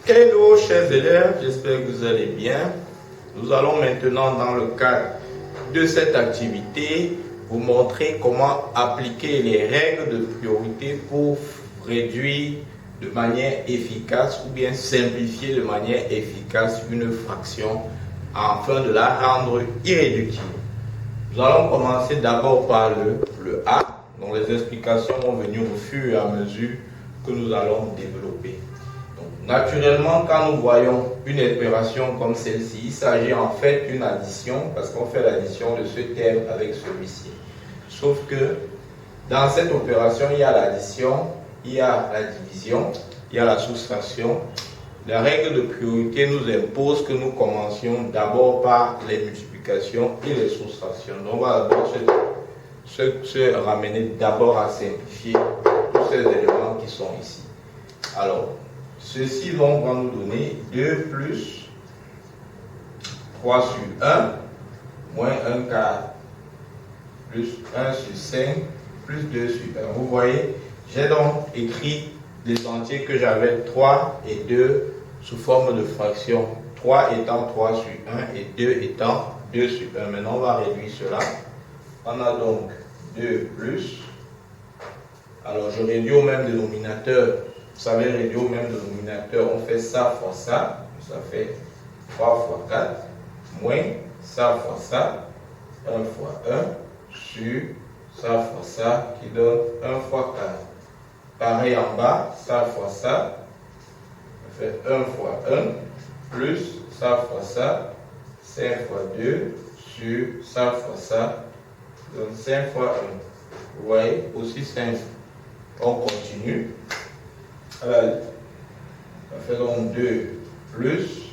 Hello chers élèves, j'espère que vous allez bien. Nous allons maintenant dans le cadre de cette activité vous montrer comment appliquer les règles de priorité pour réduire de manière efficace ou bien simplifier de manière efficace une fraction afin de la rendre irréductible. Nous allons commencer d'abord par le A, dont les explications vont venir au fur et à mesure que nous allons développer. Donc, naturellement, quand nous voyons une opération comme celle-ci, il s'agit en fait d'une addition parce qu'on fait l'addition de ce terme avec celui-ci. Sauf que dans cette opération, il y a l'addition, il y a la division, il y a la soustraction. La règle de priorité nous impose que nous commencions d'abord par les multiplications et les soustractions. Donc, on va d'abord se ramener d'abord à simplifier tous ces éléments qui sont ici. Alors, ceci va nous donner 2 plus 3 sur 1 moins 1 quart plus 1 sur 5 plus 2 sur 1. Vous voyez, j'ai donc écrit les entiers que j'avais 3 et 2 sous forme de fraction. 3 étant 3 sur 1 et 2 étant 2 sur 1. Maintenant, on va réduire cela. On a donc 2 plus. Alors, je réduis au même dénominateur. Vous savez, réduire au même dénominateur, on fait ça fois ça. Ça fait 3 fois 4. Moins ça fois ça. 1 fois 1 sur ça fois ça qui donne 1 fois 4. Pareil en bas, ça fois ça. Ça fait 1 fois 1 plus ça fois ça. 5 fois 2 sur ça fois ça. Donc 5 fois 1. Vous voyez, aussi simple. On continue. Alors, ça fait donc 2 plus.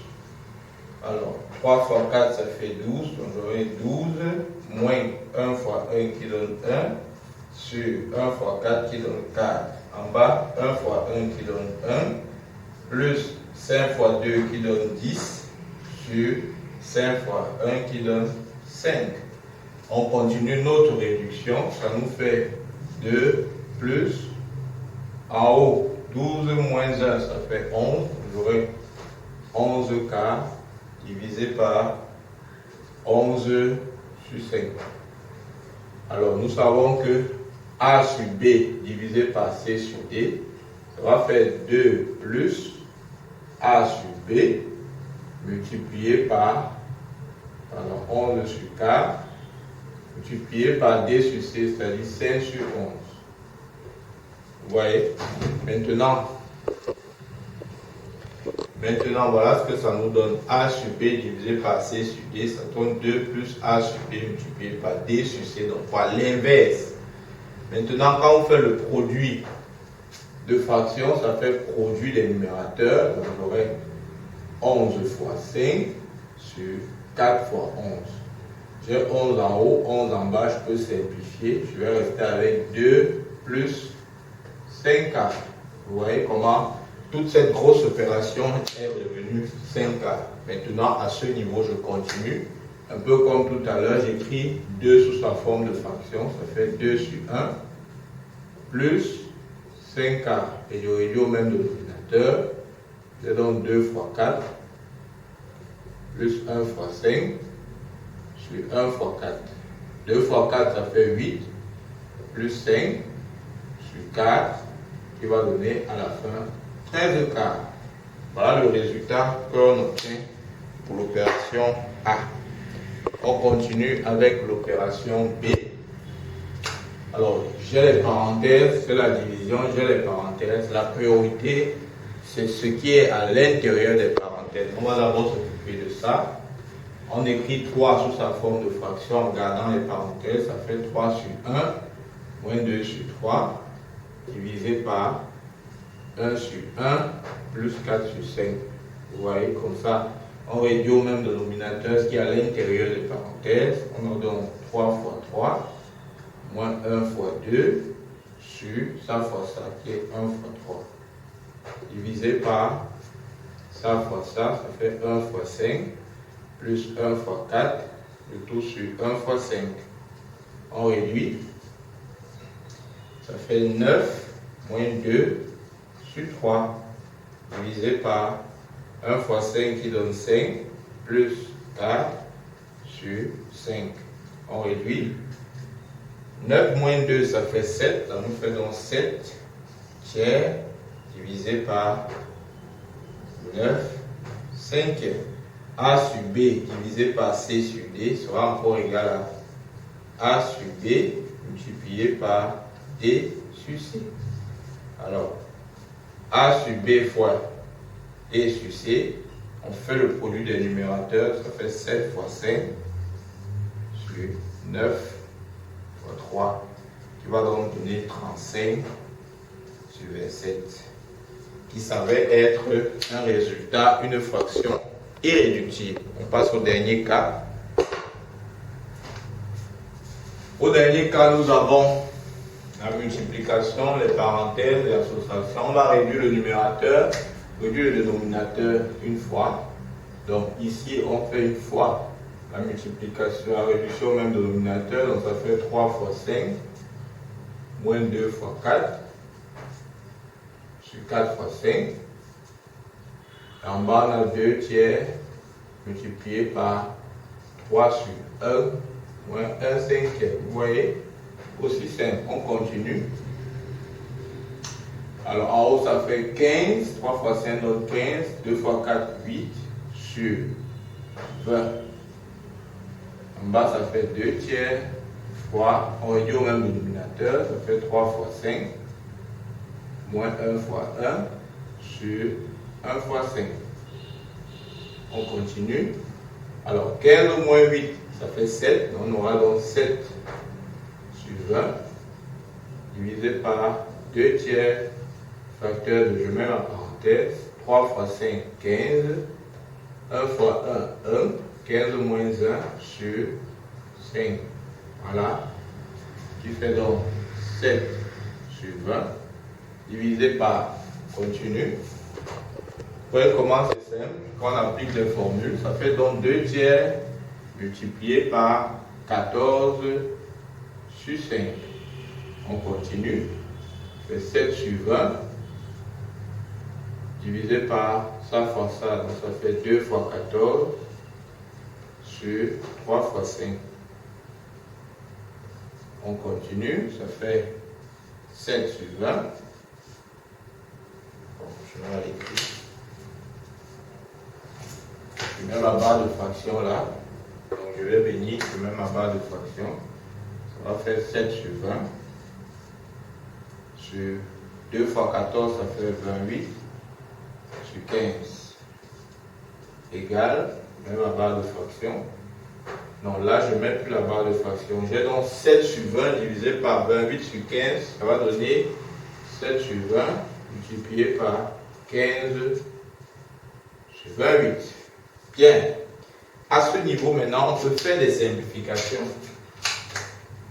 Alors, 3 fois 4, ça fait 12. Donc j'aurai 12 moins 1 fois 1 qui donne 1 sur 1 fois 4 qui donne 4. En bas, 1 fois 1 qui donne 1 plus 5 fois 2 qui donne 10 sur 5 fois 1 qui donne 5. On continue notre réduction. Ça nous fait 2 plus. En haut, 12 moins 1, ça fait 11. J'aurai 11 quarts divisé par 11 sur 5. Alors, nous savons que A sur B divisé par C sur D, ça va faire 2 plus A sur B multiplié par 11 sur 4 multiplié par D sur C, c'est-à-dire 5 sur 11. Vous voyez, maintenant, voilà ce que ça nous donne. A sur B divisé par C sur D, ça donne 2 plus A sur B multiplié par D sur C. Donc, voilà l'inverse. Maintenant, quand on fait le produit de fractions, ça fait produit des numérateurs. Donc, j'aurai 11 fois 5 sur 4 fois 11. J'ai 11 en haut, 11 en bas, je peux simplifier. Je vais rester avec 2 plus 5K. Vous voyez comment toute cette grosse opération est devenue 5K. Maintenant, à ce niveau, je continue. Un peu comme tout à l'heure, j'écris 2 sous sa forme de fraction. Ça fait 2 sur 1 plus 5K. Et je réduis au même dénominateur. J'ai donc 2 fois 4 plus 1 fois 5 sur 1 fois 4. 2 fois 4, ça fait 8 plus 5 sur 4 qui va donner à la fin 13 quarts. Voilà le résultat qu'on obtient pour l'opération A. On continue avec l'opération B. Alors, j'ai les parenthèses, c'est la division, j'ai les parenthèses. La priorité, c'est ce qui est à l'intérieur des parenthèses. On va d'abord s'occuper de ça. On écrit 3 sous sa forme de fraction en gardant les parenthèses. Ça fait 3 sur 1 moins 2 sur 3 divisé par 1 sur 1 plus 4 sur 5. Vous voyez, comme ça, on réduit au même dénominateur ce qui est à l'intérieur des parenthèses. On a donc 3 fois 3 moins 1 fois 2 sur ça fois ça qui est 1 fois 3 divisé par ça fois ça, ça fait 1 fois 5 plus 1 fois 4, le tout sur 1 fois 5. On réduit, ça fait 9 moins 2 sur 3 divisé par 1 fois 5 qui donne 5, plus 4 sur 5. On réduit. 9 moins 2, ça fait 7. Ça nous fait donc 7 tiers divisé par 9 cinquièmes. A sur B divisé par C sur D sera encore égal à A sur B multiplié par D sur C. Alors, A sur B fois D sur C, on fait le produit des numérateurs, ça fait 7 fois 5 sur 9 fois 3, qui va donc donner 35 sur 27, qui s'avère être un résultat, une fraction irréductible. On passe au dernier cas. Au dernier cas, nous avons la multiplication, les parenthèses, les associations. On va réduire le numérateur, réduire le dénominateur une fois. Donc ici, on fait une fois la multiplication, la réduction au même dénominateur. Donc ça fait 3 fois 5, moins 2 fois 4, sur 4 fois 5. Et en bas, on a 2 tiers multiplié par 3 sur 1, moins 1 cinquième. Vous voyez? Aussi simple. On continue. Alors en haut, ça fait 15. 3 fois 5 donne 15. 2 fois 4, 8 sur 20. En bas, ça fait 2 tiers fois, on réduit au même dénominateur, ça fait 3 fois 5, moins 1 fois 1 sur 1 fois 5. On continue. Alors 15 moins 8, ça fait 7. On aura donc 7 sur 20 divisé par 2 tiers facteur de, je mets la parenthèse, 3 fois 5, 15, 1 fois 1, 1, 15 moins 1 sur 5. Voilà. Qui fait donc 7 sur 20 divisé par, continue. Vous voyez comment c'est simple. Quand on applique les formules, ça fait donc 2 tiers multiplié par 14 sur 5. On continue. Ça fait 7 sur 20 divisé par ça fois ça. Donc ça fait 2 fois 14 sur 3 fois 5. On continue. Ça fait 7 sur 20. Bon, je vais l'écrire. Je mets ma barre de fraction là. Donc je vais venir, je mets ma barre de fraction. Ça va faire 7 sur 20. Sur 2 fois 14, ça fait 28. Sur 15. Égal, je mets ma barre de fraction. Non, là je ne mets plus la barre de fraction. J'ai donc 7 sur 20 divisé par 28 sur 15. Ça va donner 7 sur 20 multiplié par 15 sur 28. Bien. À ce niveau, maintenant, on peut faire des simplifications.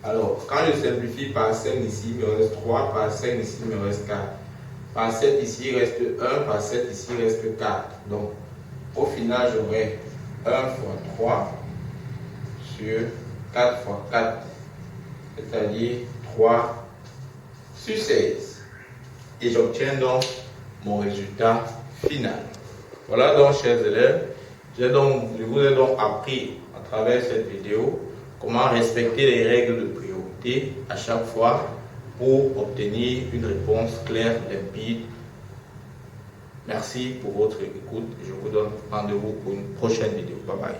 Alors, quand je simplifie par 5 ici, il me reste 3. Par 5 ici, il me reste 4. Par 7 ici, il reste 1. Par 7 ici, il reste 4. Donc, au final, j'aurai 1 fois 3 sur 4 fois 4. C'est-à-dire 3 sur 16. Et j'obtiens donc mon résultat final. Voilà donc, chers élèves. Je vous ai donc appris à travers cette vidéo comment respecter les règles de priorité à chaque fois pour obtenir une réponse claire, limpide. Merci pour votre écoute. Je vous donne rendez-vous pour une prochaine vidéo. Bye bye.